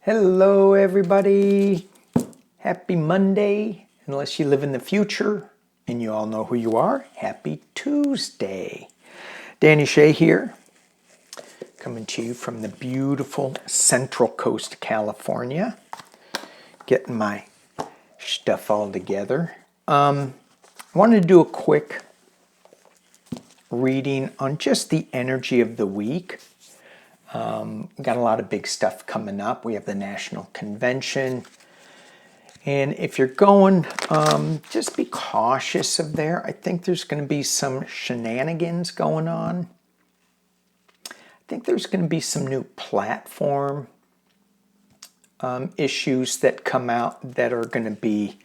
Hello everybody, happy Monday, unless you live in the future and you all know who you are, happy Tuesday. Danny Shay here, coming to you from the beautiful Central Coast, California, getting my stuff all together. I wanted to do a quick reading on just the energy of the week. Got a lot of big stuff coming up. We have the National Convention. And if you're going, just be cautious of there. I think there's going to be some shenanigans going on. I think there's going to be some new platform issues that come out that are going to be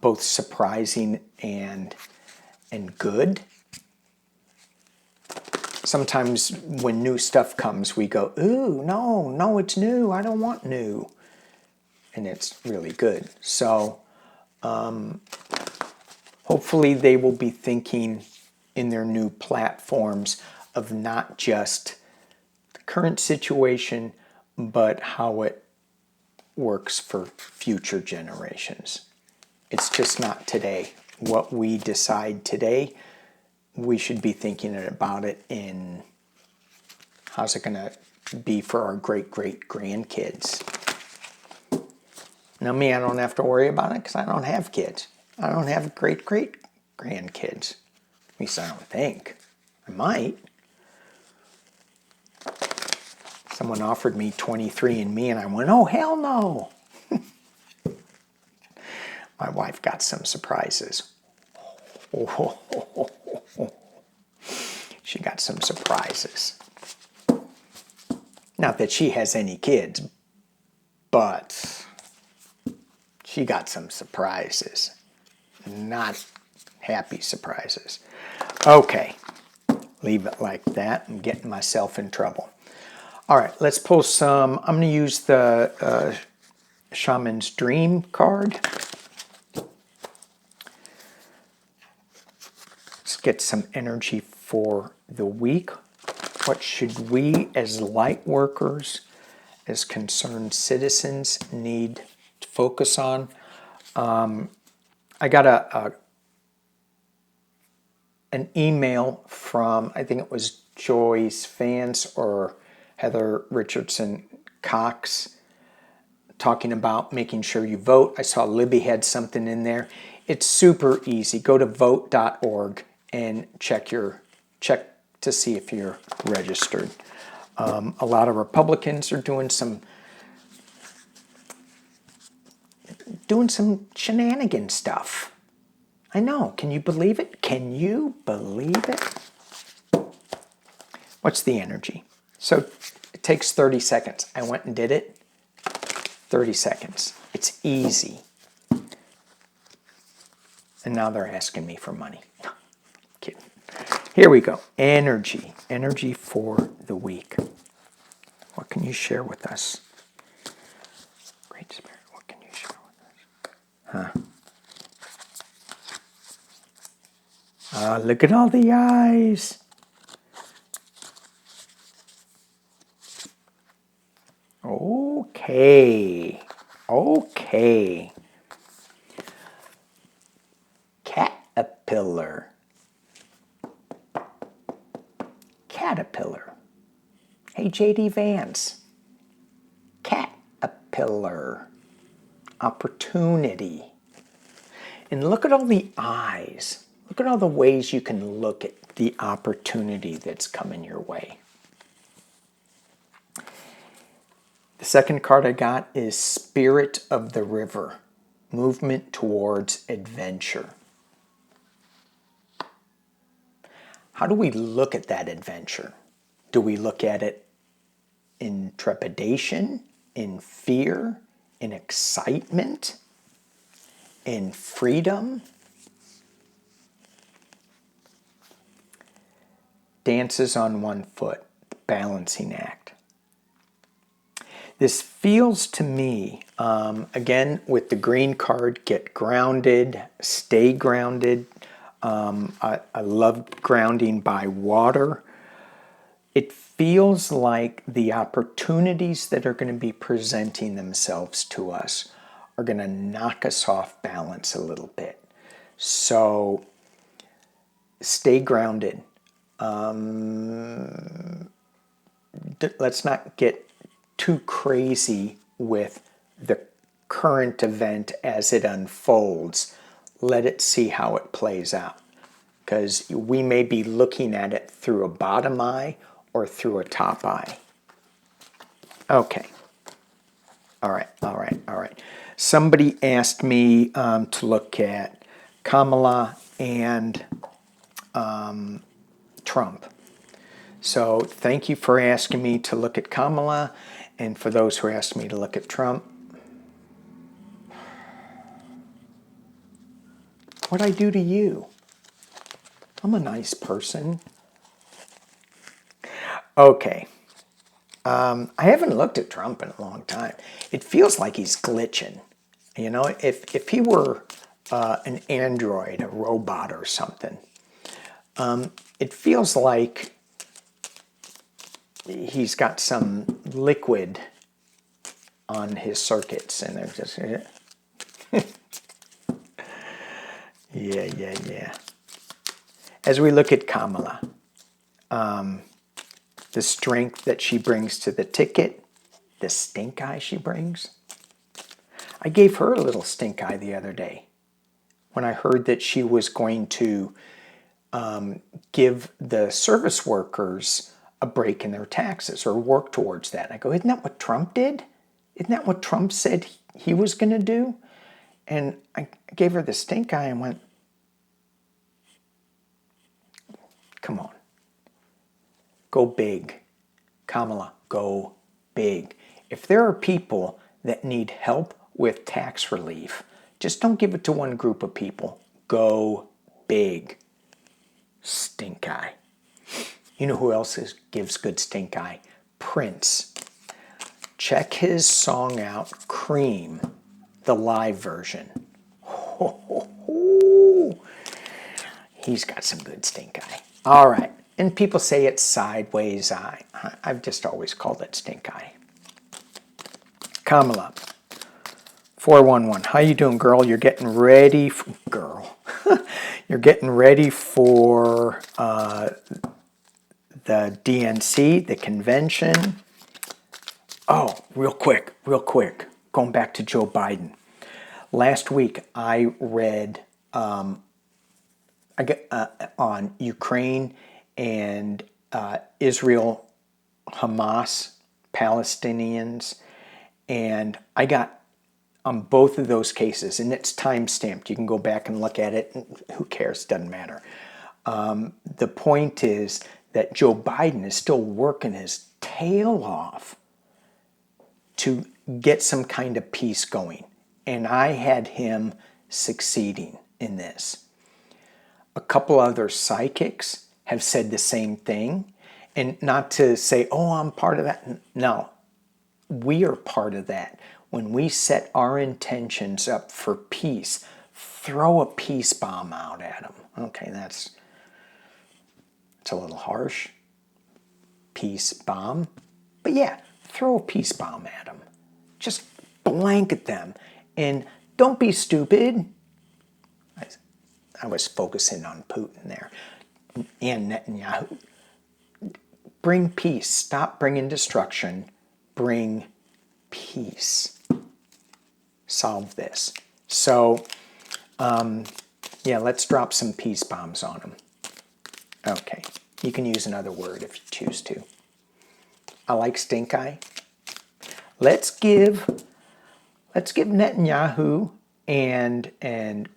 both surprising and good. Sometimes when new stuff comes, we go, ooh, no, it's new. I don't want new. And it's really good. So hopefully they will be thinking in their new platforms of not just the current situation, but how it works for future generations. It's just not today. What we decide today, we should be thinking about it in how's it going to be for our great-great-grandkids. Now me, I don't have to worry about it because I don't have kids. I don't have great-great-grandkids. At least I don't think. I might. Someone offered me 23andMe and I went, oh, hell no. My wife got some surprises. She got some surprises. Not that she has any kids, but she got some surprises. Not happy surprises. Okay, leave it like that. I'm getting myself in trouble. All right, let's pull some. I'm going to use the Shaman's Dream card. Let's get some energy for the week. What should we as light workers, as concerned citizens, need to focus on? I got an email from, I think it was Joyce Vance or Heather Richardson Cox, talking about making sure you vote. I saw Libby had something in there. It's super easy. Go to vote.org and check to see if you're registered. A lot of Republicans are doing some shenanigan stuff. I know. Can you believe it? Can you believe it? What's the energy? So it takes 30 seconds. I went and did it. 30 seconds. It's easy. And now they're asking me for money. Kidding. Here we go. Energy. Energy for the week. What can you share with us? Great Spirit, what can you share with us? Look at all the eyes. Okay. Okay. Caterpillar. Caterpillar. Hey, J.D. Vance. Caterpillar. Opportunity. And look at all the eyes. Look at all the ways you can look at the opportunity that's coming your way. The second card I got is Spirit of the River. Movement towards adventure. How do we look at that adventure? Do we look at it in trepidation, in fear, in excitement, in freedom? Dances on one foot, balancing act. This feels to me, again, with the green card, get grounded, stay grounded. I love grounding by water. it feels like the opportunities that are going to be presenting themselves to us are going to knock us off balance a little bit. So stay grounded. Let's not get too crazy with the current event as it unfolds. Let it see how it plays out. Because we may be looking at it through a bottom eye or through a top eye. Okay. All right. Somebody asked me to look at Kamala and Trump. So thank you for asking me to look at Kamala, and for those who asked me to look at Trump. What'd I do to you? I'm a nice person. Okay. I haven't looked at Trump in a long time. It feels like he's glitching. You know, if he were an android, a robot or something, it feels like he's got some liquid on his circuits, and they're just yeah. As we look at Kamala, the strength that she brings to the ticket, the stink eye she brings. I gave her a little stink eye the other day when I heard that she was going to give the service workers a break in their taxes or work towards that. And I go, isn't that what Trump did? Isn't that what Trump said he was going to do? And I gave her the stink eye and went, come on. Go big. Kamala, go big. If there are people that need help with tax relief, just don't give it to one group of people. Go big. Stink eye. You know who else gives good stink eye? Prince. Check his song out, Cream, the live version. He's got some good stink eye. All right. And people say it's sideways eye. I've just always called it stink eye. Kamala, 411. How you doing, girl? You're getting ready girl. You're getting ready for the DNC, the convention. Oh, real quick. Going back to Joe Biden. Last week, I read on Ukraine and Israel, Hamas, Palestinians, and I got on both of those cases, and it's time-stamped. You can go back and look at it. Who cares? Doesn't matter. The point is that Joe Biden is still working his tail off to get some kind of peace going. And I had him succeeding in this. A couple other psychics have said the same thing. And not to say, oh, I'm part of that. No, we are part of that. When we set our intentions up for peace, throw a peace bomb out at them. Okay, it's a little harsh. Peace bomb. But yeah, throw a peace bomb at them. Just blanket them. And don't be stupid. I was focusing on Putin there. And Netanyahu. Bring peace. Stop bringing destruction. Bring peace. Solve this. So, yeah, let's drop some peace bombs on them. Okay. You can use another word if you choose to. I like stink eye. Let's give Netanyahu and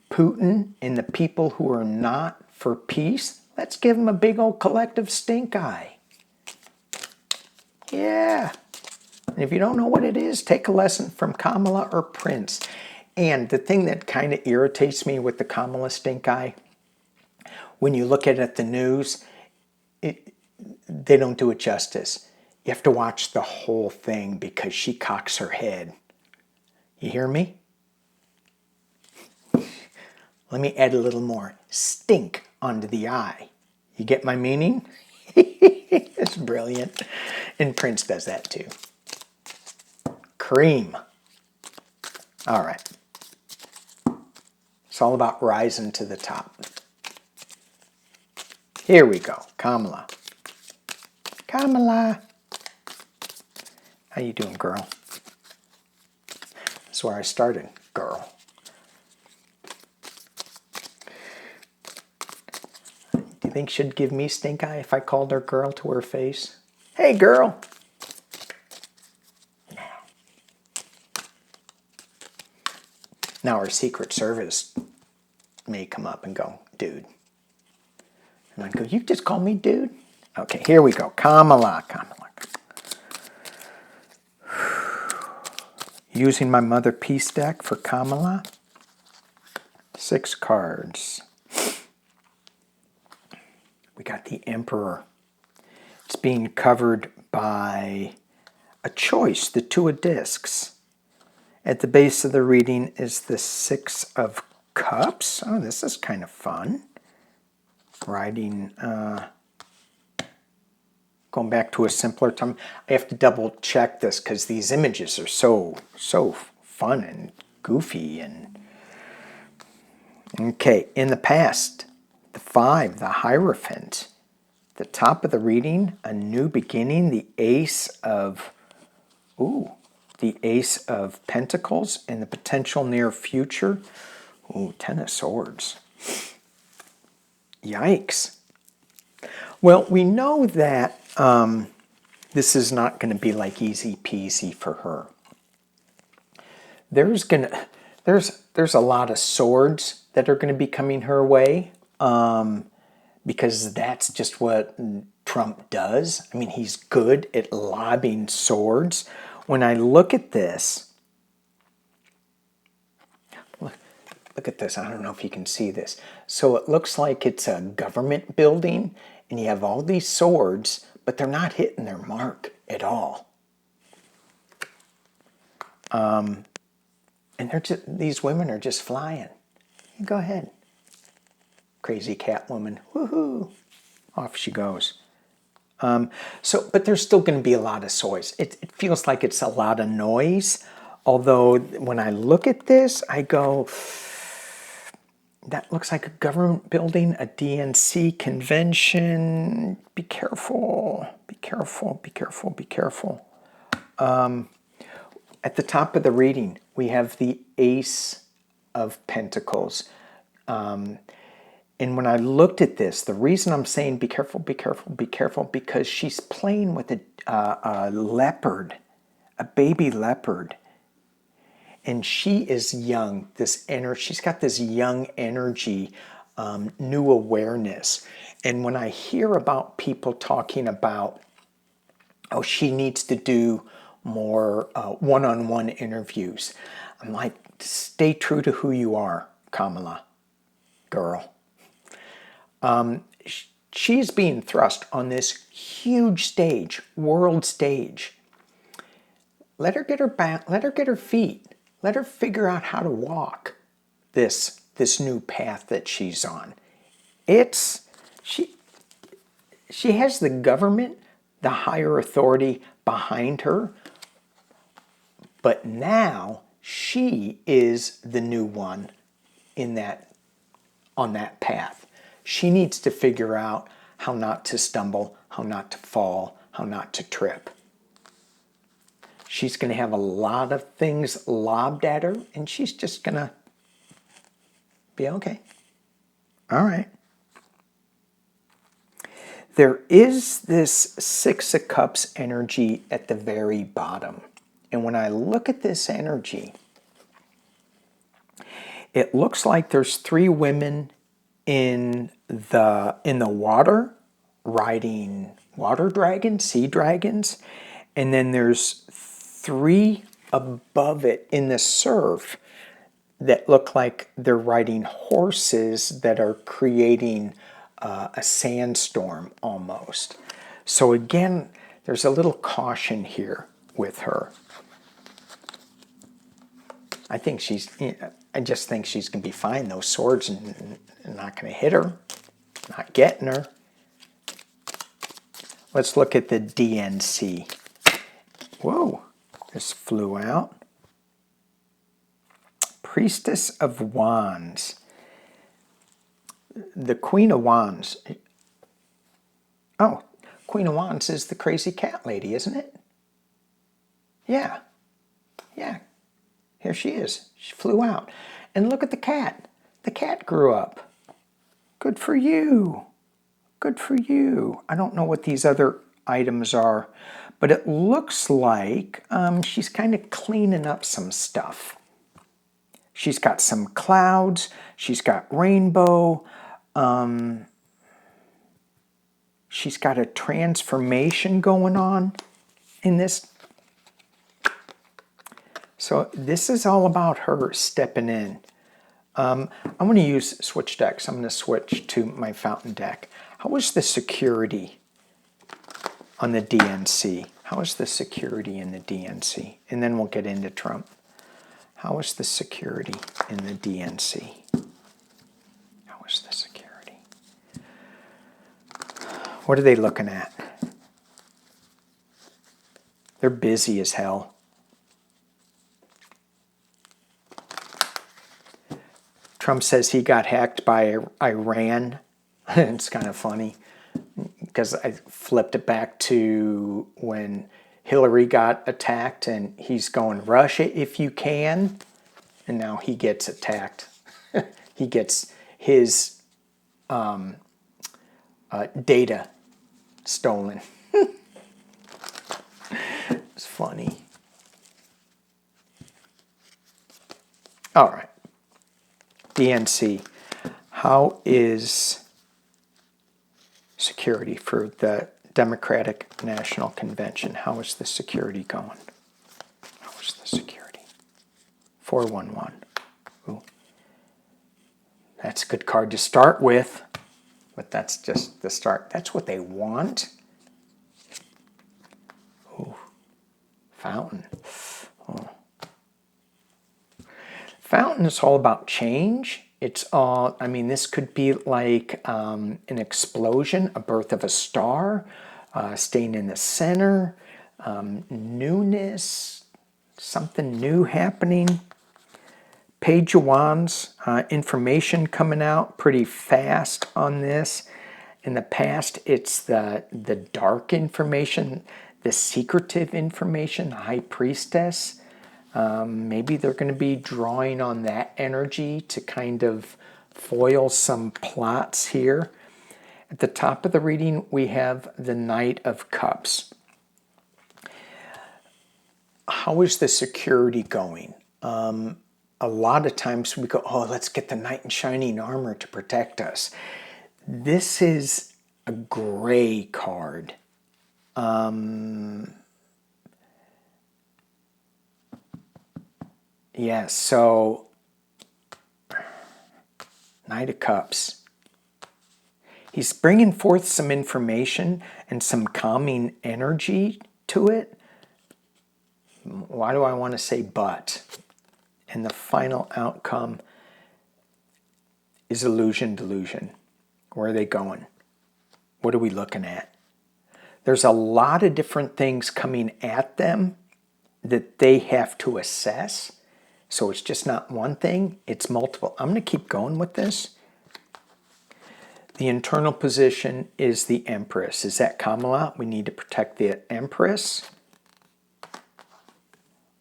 Putin and the people who are not for peace, let's give them a big old collective stink eye. Yeah. And if you don't know what it is, take a lesson from Kamala or Prince. And the thing that kind of irritates me with the Kamala stink eye, when you look at the news, they don't do it justice. You have to watch the whole thing because she cocks her head. You hear me? Let me add a little more stink onto the eye. You get my meaning? It's Brilliant. And Prince does that too. Cream. All right. It's all about rising to the top. Here we go. Kamala. Kamala. How you doing, girl? That's where I started, girl. Do you think she'd give me stink eye if I called her girl to her face? Hey, girl. Now our Secret Service may come up and go, dude. And I go, you just call me dude? Okay, here we go. Kamala. Kamala. Using my Mother Peace deck for Kamala. 6 cards. We got the Emperor. It's being covered by a choice, the 2 of discs. At the base of the reading is the 6 of Cups. Oh, this is kind of fun. Writing, going back to a simpler time. I have to double check this because these images are so fun and goofy. And okay, in the past, the 5, the Hierophant. The top of the reading, a new beginning, the Ace of Pentacles in the potential near future. Ooh, 10 of Swords. Yikes. Well, we know that this is not going to be like easy peasy for her. There's a lot of swords that are going to be coming her way because that's just what Trump does. I mean, he's good at lobbing swords. When I look at this, look at this. I don't know if you can see this. So it looks like it's a government building, and you have all these swords, but they're not hitting their mark at all. And these women are just flying. Go ahead. Crazy cat woman. Woohoo. Off she goes. But there's still going to be a lot of swords. It feels like it's a lot of noise. Although when I look at this, I go, that looks like a government building, a DNC convention. Be careful. Be careful. Be careful. Be careful. At the top of the reading, we have the Ace of Pentacles. And when I looked at this, the reason I'm saying be careful, be careful, be careful, because she's playing with a leopard, a baby leopard. And she is young, she's got this young energy, new awareness. And when I hear about people talking about, oh, she needs to do more one-on-one interviews, I'm like, stay true to who you are, Kamala, girl. She's being thrust on this huge stage, world stage. Let her get her back, let her get her feet. Let her figure out how to walk this new path that she's on. She has the government, the higher authority behind her, but now she is the new one on that path. She needs to figure out how not to stumble, how not to fall, how not to trip. She's going to have a lot of things lobbed at her, and she's just going to be okay. All right. There is this 6 of Cups energy at the very bottom. And when I look at this energy, it looks like there's 3 women in the water riding water dragons, sea dragons, and then there's 3 above it in the surf that look like they're riding horses that are creating a sandstorm almost. So again, there's a little caution here with her. I just think she's going to be fine. Those swords are not going to hit her, not getting her. Let's look at the DNC. Whoa, this flew out. Priestess of Wands. The Queen of Wands. Oh, Queen of Wands is the crazy cat lady, isn't it? Yeah. Yeah. Here she is. She flew out. And look at the cat. The cat grew up. Good for you. Good for you. I don't know what these other items are, but it looks like she's kind of cleaning up some stuff. She's got some clouds. She's got rainbow. She's got a transformation going on in this. So this is all about her stepping in. I'm going to use switch decks. I'm going to switch to my fountain deck. How is the security on the DNC? How is the security in the DNC? And then we'll get into Trump. How is the security in the DNC? How is the security? What are they looking at? They're busy as hell. Trump says he got hacked by Iran. It's kind of funny because I flipped it back to when Hillary got attacked and he's going, Russia if you can. And now he gets attacked. He gets his data stolen. It's funny. All right. DNC. How is security for the Democratic National Convention? How is the security going? How is the security? 411. Ooh. That's a good card to start with, but that's just the start. That's what they want. Ooh. Fountain. Oh. Fountain is all about change. It's all, I mean, this could be like an explosion, a birth of a star, staying in the center, newness, something new happening. Page of Wands, information coming out pretty fast on this. In the past, it's the dark information, the secretive information, the High Priestess. Maybe they're going to be drawing on that energy to kind of foil some plots here. At the top of the reading, we have the Knight of Cups. How is the security going? A lot of times we go, oh, let's get the knight in shining armor to protect us. This is a gray card. Yeah, so Knight of Cups. He's bringing forth some information and some calming energy to it. Why do I want to say but? And the final outcome is illusion, delusion. Where are they going? What are we looking at? There's a lot of different things coming at them that they have to assess. So it's just not one thing, it's multiple. I'm going to keep going with this. The internal position is the Empress. Is that Kamala? We need to protect the Empress.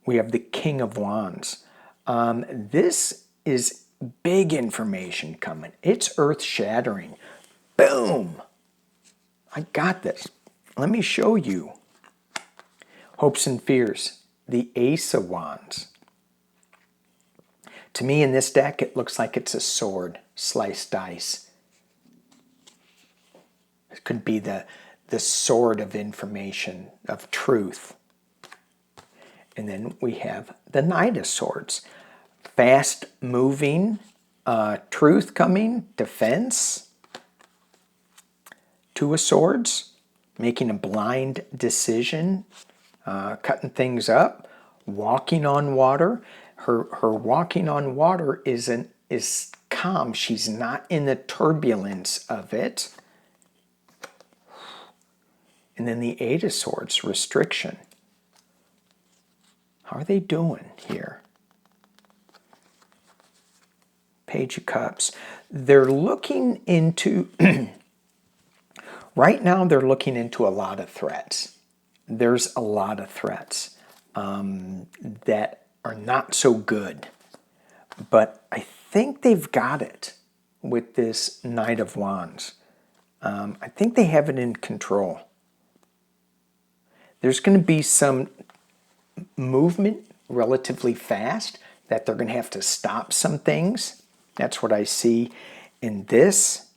We have the King of Wands. This is big information coming. It's earth-shattering. Boom! I got this. Let me show you. Hopes and fears. The Ace of Wands. To me, in this deck, it looks like it's a sword, sliced dice. It could be the sword of information, of truth. And then we have the Knight of Swords. Fast moving, truth coming, defense. Two of Swords, making a blind decision, cutting things up, walking on water. Her walking on water is calm. She's not in the turbulence of it. And then the Eight of Swords, restriction. How are they doing here? Page of Cups. They're looking into, right now they're looking into a lot of threats. There's a lot of threats that are not so good. But I think they've got it with this Knight of Wands. I think they have it in control. There's going to be some movement relatively fast that they're going to have to stop some things. That's what I see in this.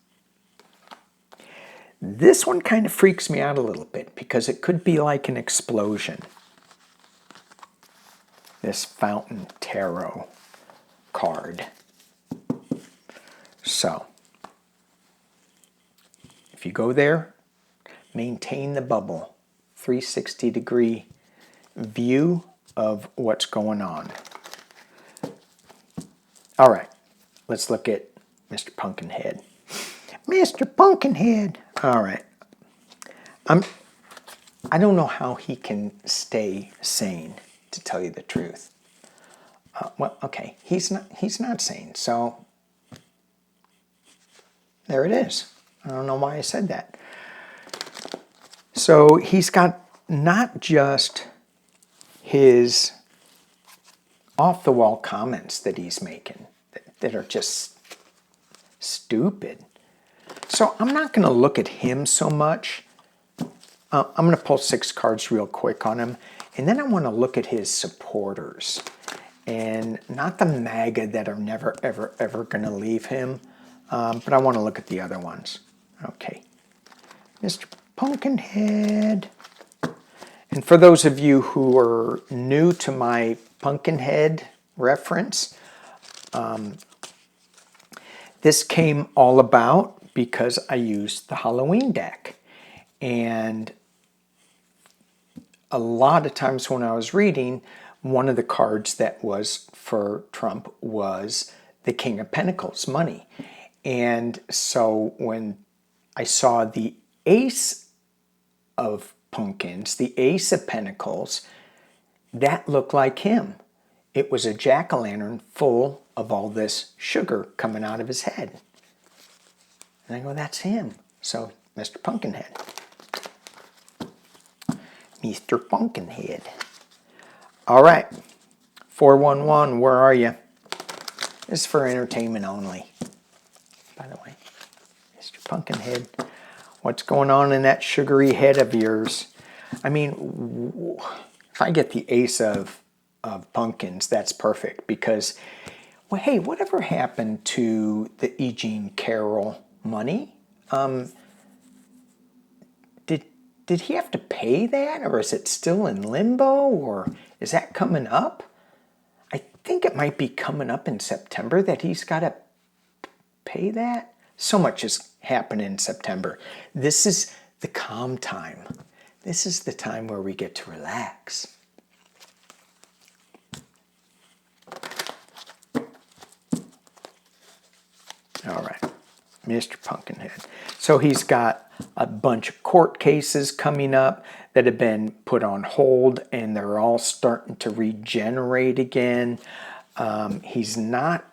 This one kind of freaks me out a little bit because it could be like an explosion. This Fountain Tarot card. So, if you go there, maintain the bubble. 360-degree view of what's going on. All right, let's look at Mr. Pumpkinhead. Mr. Pumpkinhead. All right. I don't know how he can stay sane, to tell you the truth. Well, okay, he's not sane, so there it is. I don't know why I said that. So he's got not just his off-the-wall comments that he's making that are just stupid. So I'm not going to look at him so much. I'm going to pull 6 cards real quick on him. And then I want to look at his supporters. And not the MAGA that are never, ever, ever going to leave him. But I want to look at the other ones. Okay. Mr. Pumpkinhead. And for those of you who are new to my Pumpkinhead reference, this came all about because I used the Halloween deck. And a lot of times when I was reading, one of the cards that was for Trump was the King of Pentacles, money. And so when I saw the Ace of Pumpkins, the Ace of Pentacles, that looked like him. It was a jack-o'-lantern full of all this sugar coming out of his head. And I go, that's him. So, Mr. Pumpkinhead. Mr. Pumpkinhead. All right. 411, where are you? This is for entertainment only. By the way, Mr. Pumpkinhead. What's going on in that sugary head of yours? I mean, if I get the Ace of Pumpkins, that's perfect because, well, hey, whatever happened to the E. Jean Carroll money? Did he have to pay that, or is it still in limbo, or is that coming up? I think it might be coming up in September that he's got to pay that. So much has happened in September. This is the calm time. This is the time where we get to relax. All right, Mr. Pumpkinhead. So he's got a bunch of court cases coming up that have been put on hold, and they're all starting to regenerate again. He's not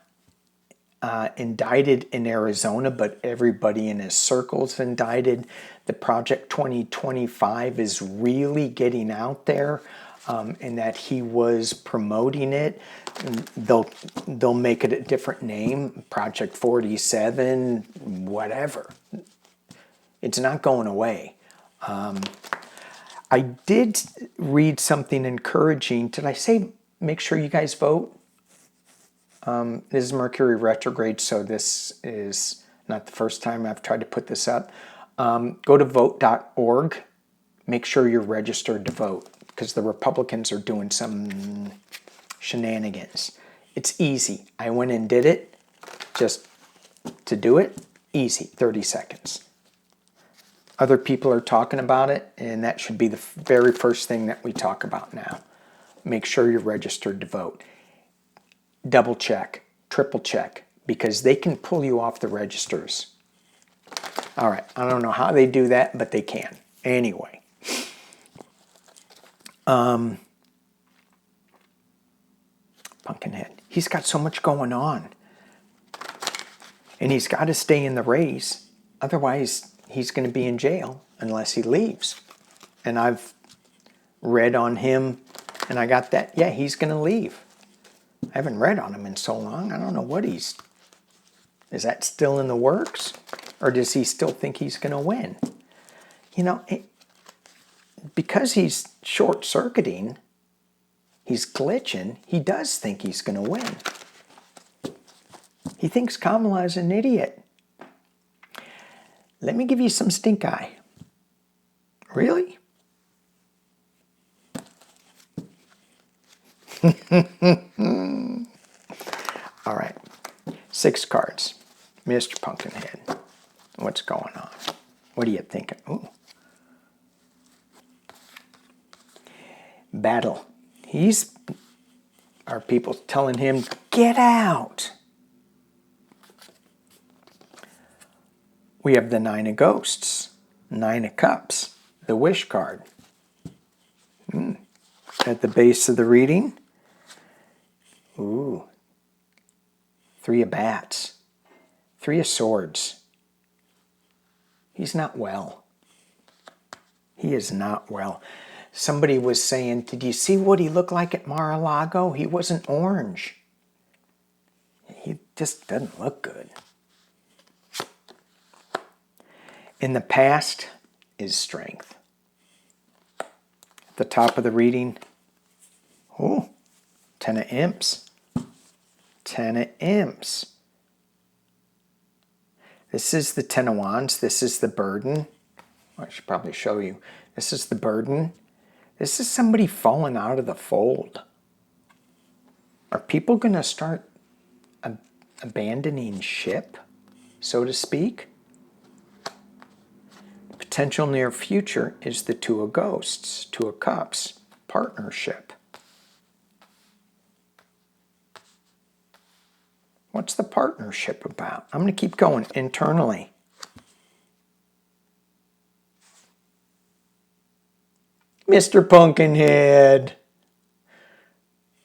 indicted in Arizona, but everybody in his circle's indicted. The Project 2025 is really getting out there, and that he was promoting it. They'll make it a different name, Project 47, whatever. It's not going away. I did read something encouraging. Did I say make sure you guys vote? This is Mercury retrograde, so this is not the first time I've tried to put this up. Go to vote.org. Make sure you're registered to vote because the Republicans are doing some shenanigans. It's easy. I went and did it. Just to do it, easy, 30 seconds. Other people are talking about it, and that should be the very first thing that we talk about now. Make sure you're registered to vote. Double check, triple check, because they can pull you off the registers. All right, I don't know how they do that, but they can. Anyway, Pumpkinhead. He's got so much going on. And he's got to stay in the race. Otherwise, he's going to be in jail unless he leaves. And I've read on him, and I got that, yeah, he's going to leave. I haven't read on him in so long. I don't know what is that still in the works? Or does he still think he's going to win? You know, because he's short-circuiting, he's glitching, he does think he's going to win. He thinks Kamala is an idiot. Let me give you some stink eye. Really? All right. 6 cards. Mr. Pumpkinhead. What's going on? What are you thinking? Ooh. Battle. Are people telling him, get out? We have the 9 of Ghosts, 9 of Cups, the Wish card. At the base of the reading, ooh, 3 of Bats, 3 of Swords. He's not well. He is not well. Somebody was saying, did you see what he looked like at Mar-a-Lago? He wasn't orange. He just doesn't look good. In the past is strength. At the top of the reading, oh, 10 of Imps. 10 of Imps. This is the 10 of Wands. This is the burden. I should probably show you. This is the burden. This is somebody falling out of the fold. Are people going to start abandoning ship, so to speak? Potential near future is the 2 of Ghosts, 2 of Cups, partnership. What's the partnership about? I'm going to keep going internally. Mr. Pumpkinhead.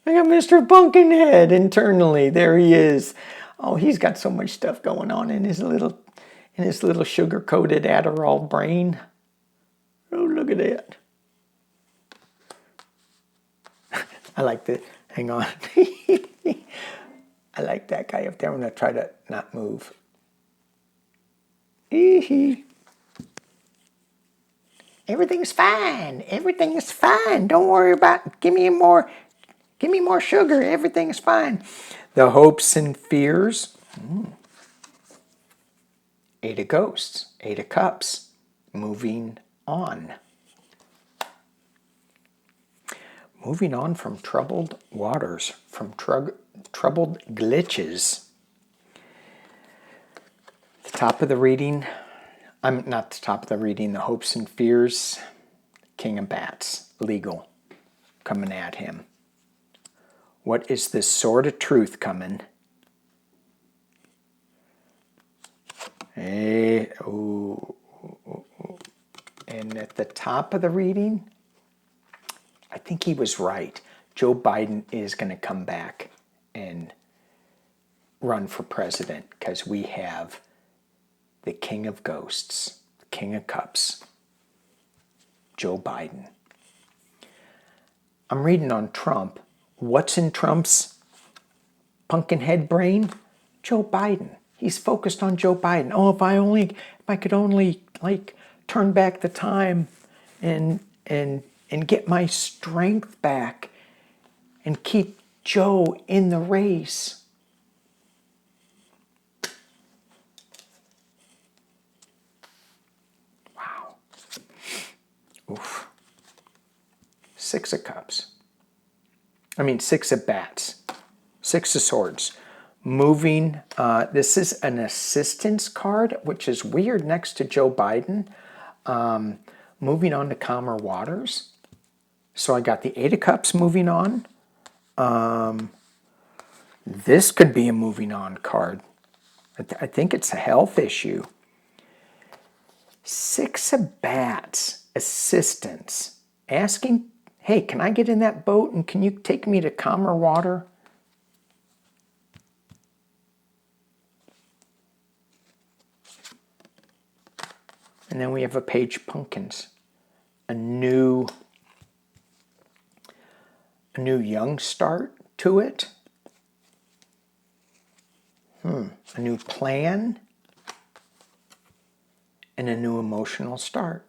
I got Mr. Pumpkinhead internally. There he is. Oh, he's got so much stuff going on in his little sugar-coated Adderall brain. Oh, look at that. I like that. Hang on. I like that guy up there. I'm going to try to not move. Everything's fine. Everything is fine. Don't worry about it. Give me more sugar. Everything's fine. The hopes and fears. 8 of Ghosts, 8 of Cups, moving on. Moving on from troubled waters, from troubled glitches. The top of the reading, I'm not the top of the reading, the hopes and fears, King of Bats, legal, coming at him. What is this sword of truth coming? And at the top of the reading, I think he was right. Joe Biden is going to come back and run for president because we have the King of Ghosts, the King of Cups, Joe Biden. I'm reading on Trump. What's in Trump's Pumpkinhead brain? Joe Biden. He's focused on Joe Biden. Oh, if I could only like turn back the time and get my strength back and keep Joe in the race. Wow. Oof. 6 of Cups. 6 of Bats. 6 of Swords. Moving, this is an assistance card, which is weird next to Joe Biden. Moving on to calmer waters. So I got the 8 of Cups moving on. This could be a moving on card. I think it's a health issue. 6 of Bats, assistance. Asking, Hey, can I get in that boat and can you take me to calmer water? And then we have a page pumpkins, a new young start to it. A new plan and a new emotional start.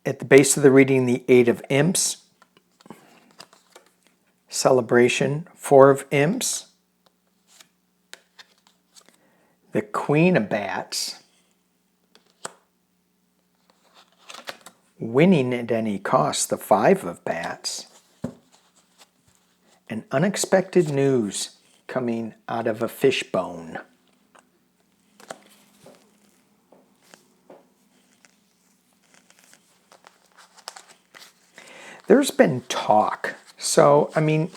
At the base of the reading, the Eight of Imps, celebration, Four of Imps, the Queen of Bats, winning at any cost, the Five of Bats, and unexpected news coming out of a fishbone. There's been talk. So, I mean,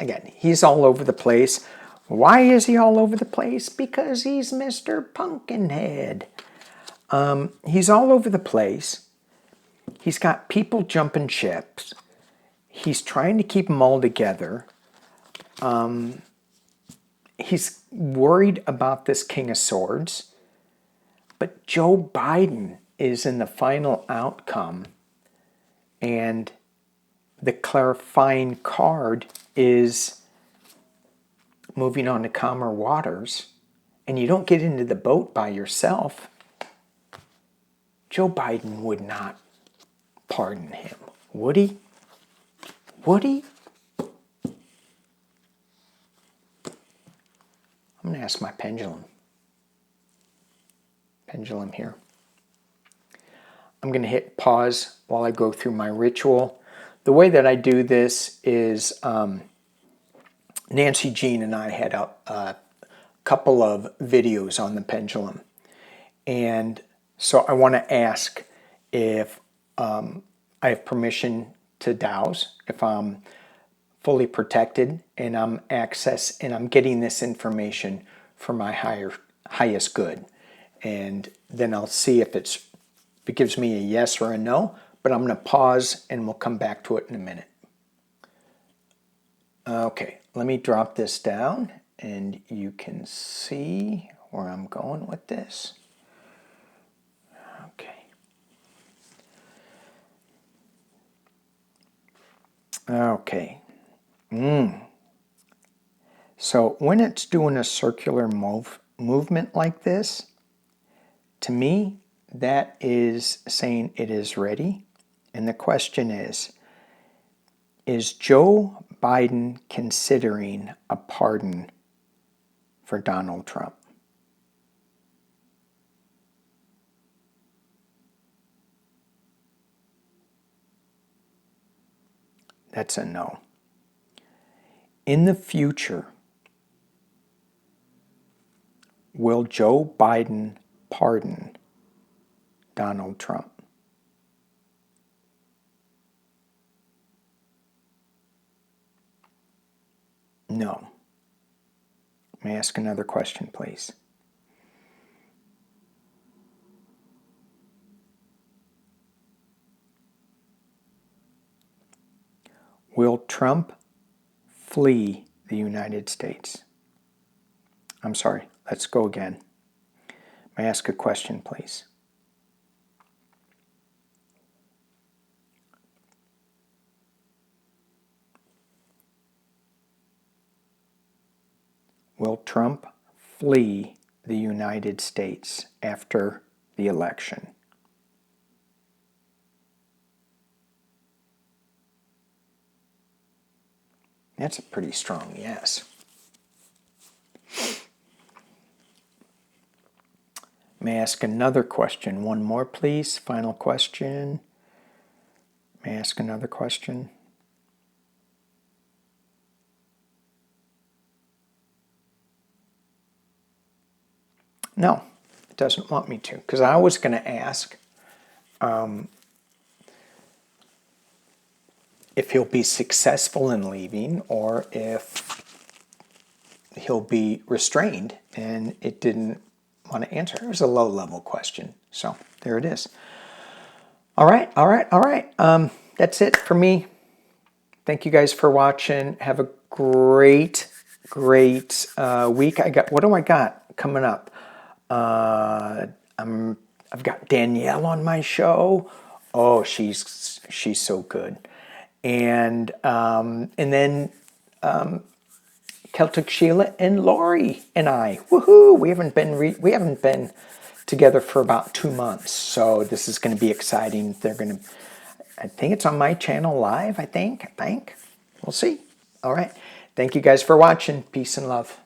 again, he's all over the place. Why is he all over the place? Because he's Mr. Pumpkinhead. He's all over the place. He's got people jumping ships. He's trying to keep them all together. He's worried about this King of Swords. But Joe Biden is in the final outcome. And the clarifying card is moving on to calmer waters. And you don't get into the boat by yourself. Joe Biden would not pardon him. Would he? Would he? I'm going to ask my pendulum. Pendulum here. I'm going to hit pause while I go through my ritual. The way that I do this is Nancy Jean and I had a couple of videos on the pendulum. And so I want to ask if I have permission to dowse, if I'm fully protected and I'm getting this information for my highest good. And then I'll see if it gives me a yes or a no, but I'm going to pause and we'll come back to it in a minute. Okay, let me drop this down and you can see where I'm going with this. Okay. Okay. So when it's doing a circular movement like this, to me, that is saying it is ready. And the question is Joe Biden considering a pardon for Donald Trump? That's a no. In the future, will Joe Biden pardon Donald Trump? No. May I ask another question, please? Will Trump flee the United States? I'm sorry, let's go again. May I ask a question, please? Will Trump flee the United States after the election? That's a pretty strong yes. May I ask another question? One more, please. Final question. May I ask another question? No, it doesn't want me to, because I was going to ask if he'll be successful in leaving or if he'll be restrained, and it didn't want to answer. It was a low-level question. So there it is. All right. That's it for me. Thank you guys for watching. Have a great week. What do I got coming up? I've got Danielle on my show. Oh, she's so good. And then Celtic Sheila and Lori and I. Woohoo! We haven't been together for about 2 months, so this is going to be exciting. I think it's on my channel live. I think. We'll see. All right. Thank you guys for watching. Peace and love.